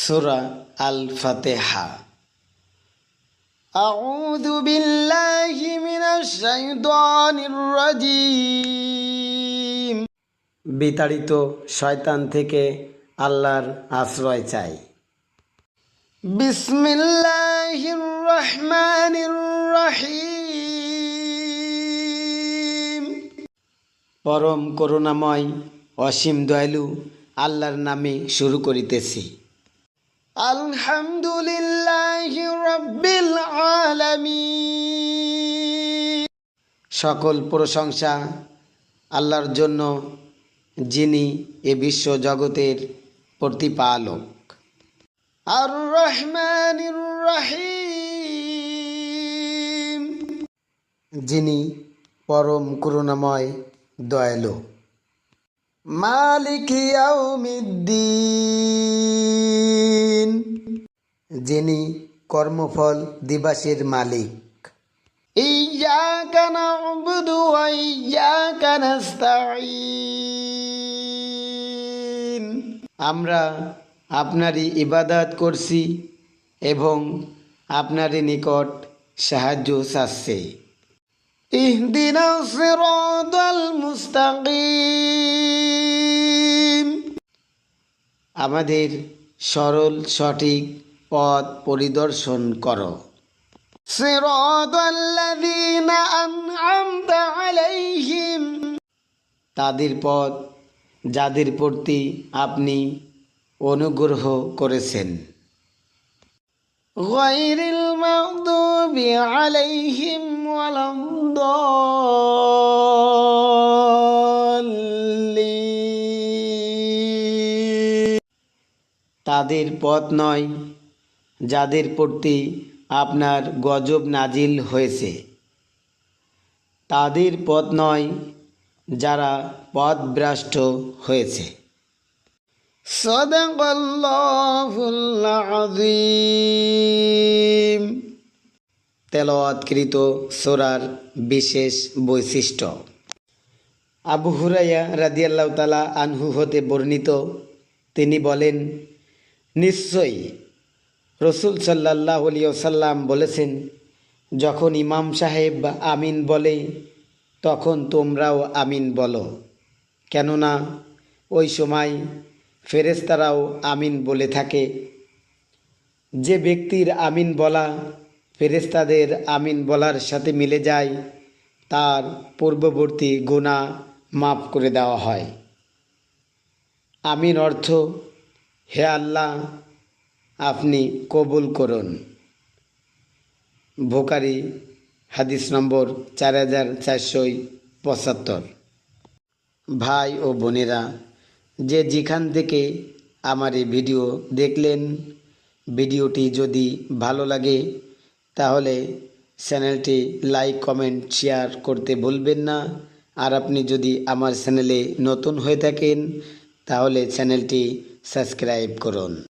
সূরা আল ফাতিহা। আউযু বিল্লাহি মিনাশ শাইতানির রাজীম। বিতাড়িত শয়তান থেকে আল্লাহর আশ্রয় চাই। বিসমিল্লাহির রহমানির রহিম। পরম করুণাময় অসীম দয়ালু আল্লাহর নামে শুরু করিতেছি। আলহামদুলিল্লাহি রাব্বিল আলামিন। সকল প্রশংসা আল্লাহর জন্য, যিনি এ বিশ্ব জগতের প্রতিপালক। আর রহমানির রহিম, যিনি পরম করুণাময় দয়ালু। মালিক ইয়াউমিদ্দিন, যিনি কর্মফল দিবসের মালিক। ইয়্যাকা না'বুদু ওয়া ইয়্যাকা নাস্তাঈন, আমরা আপনারই ইবাদত করছি এবং আপনারই নিকট সাহায্য চাচ্ছি। ইহদিনাস সিরাতাল মুস্তাকিম, আমাদের সরল সঠিক পথ পরিদর্শন করো। সিরাতাল্লাযীনা আন'আমতা আলাইহিম, তাদের পথ যাদের প্রতি আপনি অনুগ্রহ করেছেন। গায়রিল মাগদুবি আলাইহিম ওয়ালাদ-দাল্লিন, তাদের পথ নয় যাদের প্রতি আপনার গজব নাজিল হয়েছে, তাদের পথ নয় যারা পথভ্রষ্ট হয়েছে। সাদাকাল্লাহুল আযীম। তেলাওয়াতকৃত সূরার বিশেষ বৈশিষ্ট্য। আবু হুরায়রা রাদিয়াল্লাহু তাআলা আনহু হতে বর্ণিত, তিনি বলেন, নিশ্চয়ই রাসূল সাল্লাল্লাহু আলাইহি ওয়াসাল্লাম বলেছেন, যখন ইমাম সাহেব আমিন বলে তখন তোমরাও আমিন বলো, কেননা ওই সময় ফেরেশতারাও আমিন বলে থাকে। যে ব্যক্তির আমিন বলা ফেরেশতাদের আমিন বলার সাথে মিলে যায়, তার পূর্ববর্তী গুনাহ মাফ করে দেওয়া হয়। আমিন অর্থ, হে আল্লাহ আপনি কবুল করুন। বুখারী হাদিস নম্বর 4475। ভাই ও বোনেরা, যে যেখান থেকে আমার এই ভিডিও দেখলেন, ভিডিওটি যদি ভালো লাগে তাহলে চ্যানেলটি লাইক কমেন্ট শেয়ার করতে ভুলবেন না। আর আপনি যদি আমার চ্যানেলে নতুন হয়ে থাকেন তাহলে চ্যানেলটি সাবস্ক্রাইব করুন।